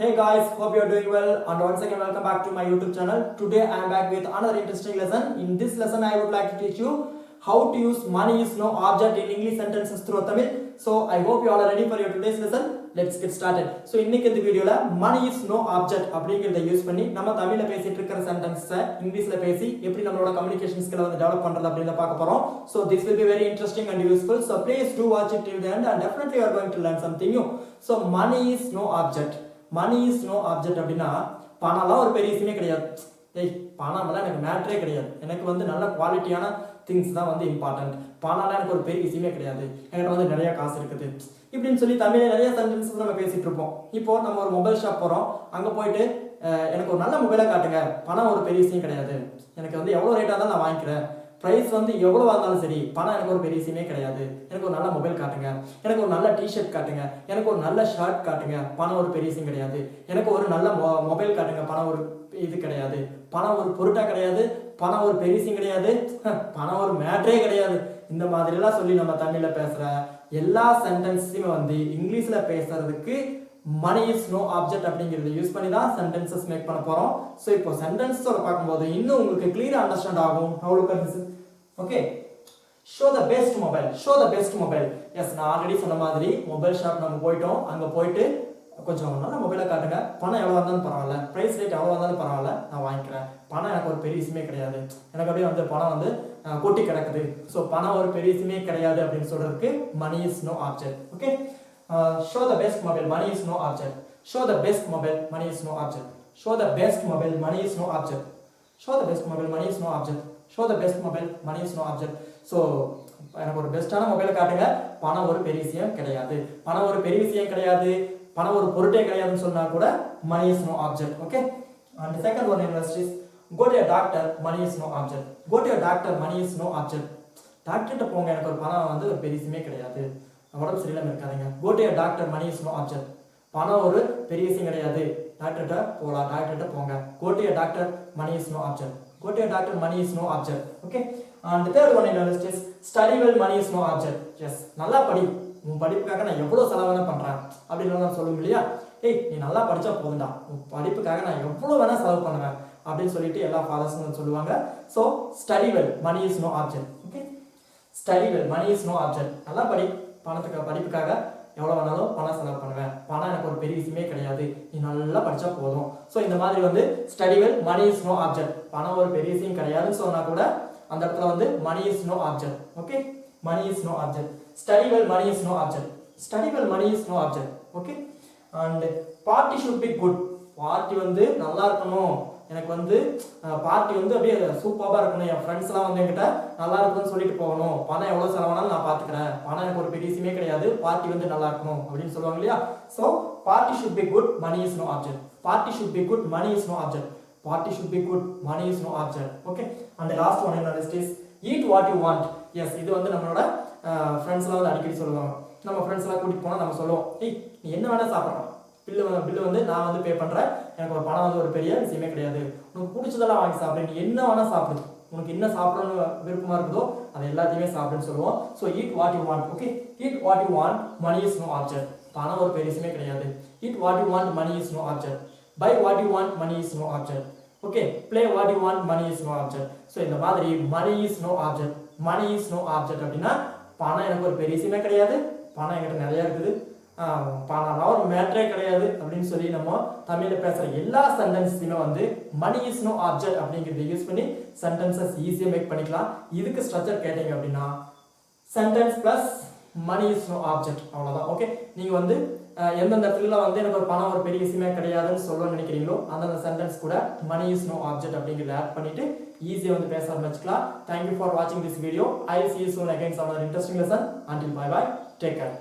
Hey guys, hope you are doing well and once again welcome back to my YouTube channel. Today I am back with another interesting lesson. In this lesson I would like to teach you how to use money is no object in English sentences through Tamil. So I hope you all are ready for your today's lesson. Let's get started. So இன்னைக்கு இந்த வீடியோல money is no object அப்படிங்கறத use பண்ணி நம்ம தமிழ்ல பேசிட்டு இருக்கிற சென்டென்ஸை இங்கிலீஷ்ல பேசி எப்படி நம்மளோட கம்யூனிகேஷன் ஸ்கில்லை வந்து டெவலப் பண்றது அப்படிங்கறத பார்க்க போறோம். So this will be very interesting and useful. So please do watch it till the end and definitely you are going to learn something new. So money is no object. Money is no object அப்படின்னா பணம்லாம் ஒரு பெரிய விஷயமே கிடையாது. பணம்லாம் எனக்கு மேட்ரே கிடையாது. எனக்கு வந்து நல்ல குவாலிட்டியான திங்ஸ் தான் வந்து இம்பார்ட்டன்ட். பணம்லாம் எனக்கு ஒரு பெரிய விஷயமே கிடையாது. என்கிட்ட வந்து நிறைய காசு இருக்குது இப்படின்னு சொல்லி தமிழில் நிறைய சென்டென்சஸ் நம்ம பேசிட்டு இருப்போம். இப்போ நம்ம ஒரு மொபைல் ஷாப் போகிறோம். அங்கே போயிட்டு எனக்கு ஒரு நல்ல மொபைலை காட்டுங்க, பணம் ஒரு பெரிய விஷயம் கிடையாது, எனக்கு வந்து எவ்வளோ ரேட்டாக இருந்தாலும் நான் வாங்கிக்கிறேன், ப்ரைஸ் வந்து எவ்வளோவா இருந்தாலும் சரி, பணம் எனக்கு ஒரு பெரிய விஷயமே கிடையாது, எனக்கு ஒரு நல்ல மொபைல் காட்டுங்க, எனக்கு ஒரு நல்ல டிஷர்ட் காட்டுங்க, எனக்கு ஒரு நல்ல ஷர்ட் காட்டுங்க, பணம் ஒரு பெரிய விஷயம் கிடையாது, எனக்கு ஒரு நல்ல மொபைல் காட்டுங்க, பணம் ஒரு இது கிடையாது, பணம் ஒரு பொருட்டா கிடையாது, பணம் ஒரு பெரிய விஷயம் கிடையாது, பணம் ஒரு மேட்ரே கிடையாது. இந்த மாதிரிலாம் சொல்லி நம்ம தமிழில் பேசுகிற எல்லா சென்டென்ஸையுமே வந்து இங்கிலீஷில் பேசுறதுக்கு மணி இஸ் நோ ஆப்ஜெக்ட் அப்படிங்கிறத யூஸ் பண்ணி தான் சென்டென்சஸ் மேக் பண்ண போகிறோம். ஸோ இப்போ சென்டென்ஸோட பார்க்கும்போது இன்னும் உங்களுக்கு கிளியராக அண்டர்ஸ்டாண்ட் ஆகும். Okay, show the best mobile, show the best mobile. Yes, நான் ஆல்ரெடி சொன்ன மாதிரி மொபைல் ஷாப் நம்ம போயிட்டோம். அங்கே போயிட்டு கொஞ்சம் நல்ல மொபைலை காட்டுங்க, பணம் எவ்வளோ இருந்தாலும் பரவாயில்ல, ப்ரைஸ் ரேட் எவ்வளோ இருந்தாலும் பரவாயில்ல, நான் வாங்கிக்கிறேன், பணம் எனக்கு ஒரு பெரிய விஷயமே கிடையாது, எனக்கு அப்படியே வந்து பணம் வந்து கொட்டி கிடக்குது, ஸோ பணம் ஒரு பெரிய விஷயமே கிடையாது அப்படின்னு சொல்றதுக்கு money is no object. Okay, show the best mobile, money is no object. Show the best mobile, money is no object. Show the best mobile, money is no object. Show the best mobile, money is no object. Show the best mobile, money is no object. So எனக்கு ஒரு பெஸ்டான மொபைலை காட்டுங்க, பணம் ஒரு பெரிய விஷயம் கிடையாது, பணம் ஒரு பெரிய விஷயம் கிடையாது, பணம் ஒரு பொருட்டே கிடையாதுன்னு சொன்னா கூட money is no object. Okay, and the second one is go to a doctor, money is no object. Go to a doctor, money is no object. டாக்டர்கிட்ட போங்க, எனக்கு ஒரு பணம் வந்து ஒரு பெரிய விஷயமே கிடையாது, உடம்பு சரியில்லாம இருக்காதீங்க. go to a doctor, money is no object. பணம் ஒரு பெரிய விஷயம் கிடையாது, டாக்டர்கிட்ட போகலாம், டாக்டர்கிட்ட போங்க. go to a doctor, money is no object. go to a doctor, money is no object. Okay, and the third one is study well, money is no object. Yes, நல்லா படி, உன் படிப்புக்காக நான் எவ்வளோ செலவு வேணா பண்றேன் அப்படின்னு நான் சொல்லுங்க இல்லையா. ஏய், நீ நல்லா படிச்சா போதும்டா, உன் படிப்புக்காக நான் எவ்வளோ வேணா செலவு பண்ணுவேன் அப்படின்னு சொல்லிட்டு எல்லா ஃபாதர்ஸும் சொல்லுவாங்க. So study well, money is no object. Okay, study well, money is no object. நல்லா படி, படிப்புக்காக எவ்வளோ வேணாலும் பணம் செலவு பண்ணுவேன், பணம் எனக்கு ஒரு பெரிய விஷயமே கிடையாது, நீ நல்லா படிச்சா போதும். ஸோ இந்த மாதிரி வந்து study well, money is no object, பணம் ஒரு பெரிய விஷயம் கிடையாதுன்னு சொன்னா கூட அந்த இடத்துல வந்து money is no object. Okay, money is no object. Study well, money is no object. Study well, money is no object. Okay, and party should be good. Party வந்து நல்லா இருக்கணும், எனக்கு வந்து பார்ட்டி வந்து அப்படியே சூப்பராக இருக்கணும், என் ஃப்ரெண்ட்ஸ்லாம் வந்து என்கிட்ட நல்லா இருக்குன்னு சொல்லிட்டு போகணும், பணம் எவ்வளோ செலவானாலும் நான் பார்த்துக்கிறேன், பணம் எனக்கு ஒரு பெரிய விஷயமே கிடையாது, பார்ட்டி வந்து நல்லா இருக்கணும் அப்படின்னு சொல்லுவாங்க இல்லையா. So party should be good, money is no object. Party should be good, money is no object. Party should be good, money is no object. Okay, and last one என்ன is eat what you want. Yes, இது வந்து நம்மளோட ஃப்ரெண்ட்ஸ்லாம் வந்து அடிக்கடி சொல்லுவாங்க. நம்ம ஃப்ரெண்ட்ஸ்லாம் கூட்டிகிட்டு போனால் நம்ம சொல்லுவோம், ஏய் நீ என்ன வேணால் சாப்பிட்றான், பில்லு வந்து நான் வந்து பே பண்ணுறேன், எனக்கு ஒரு பணம் வந்து ஒரு பெரிய விஷயமே கிடையாது, உனக்கு பிடிச்சதெல்லாம் வாங்கி சாப்பிடு, நீ என்ன வேணால் சாப்பிடு, உனக்கு என்ன சாப்பிடணும்னு விருப்பமாக இருக்குதோ அது எல்லாத்தையுமே சாப்பிடுன்னு சொல்லுவோம். So eat what you want. Okay, eat what you want, money is no object. பணம் ஒரு பெரிய விஷயமே கிடையாது. Eat what you want, money is no object. Buy what you want, money is no object. Okay, play what you want, money is no object. So இந்த மாதிரி money is no object, money is no object அப்படின்னா பணம் எனக்கு ஒரு பெரிய விஷயமே கிடையாது, பணம் என்கிட்ட நிறையா இருக்குது, பணம்லாம் ஒரு மேட்ரே கிடையாது அப்படின்னு சொல்லி நம்ம தமிழில் பேசுகிற எல்லா சென்டென்ஸையுமே வந்து மணி இஸ் நோ ஆப்ஜெக்ட் அப்படிங்கிறத யூஸ் பண்ணி சென்டென்சஸ் ஈஸியாக மேக் பண்ணிக்கலாம். இதுக்கு ஸ்ட்ரக்சர் கேட்டீங்க அப்படின்னா sentence plus money is no object, அவ்வளோதான். ஓகே, நீங்கள் வந்து எந்தெந்த இடத்துல வந்து எனக்கு ஒரு பணம் ஒரு பெரிய விஷயமே கிடையாதுன்னு சொல்ல நினைக்கிறீங்களோ அந்தந்த சென்டென்ஸ் கூட மணி இஸ் நோ ஆப்ஜெக்ட் அப்படிங்கிறத ஆட் பண்ணிட்டு ஈஸியாக வந்து பேச ஆரம்பிச்சுக்கலாம். தேங்க்யூ ஃபார் வாட்சிங் this video. I see you soon again some other interesting lesson. Until bye bye, take care.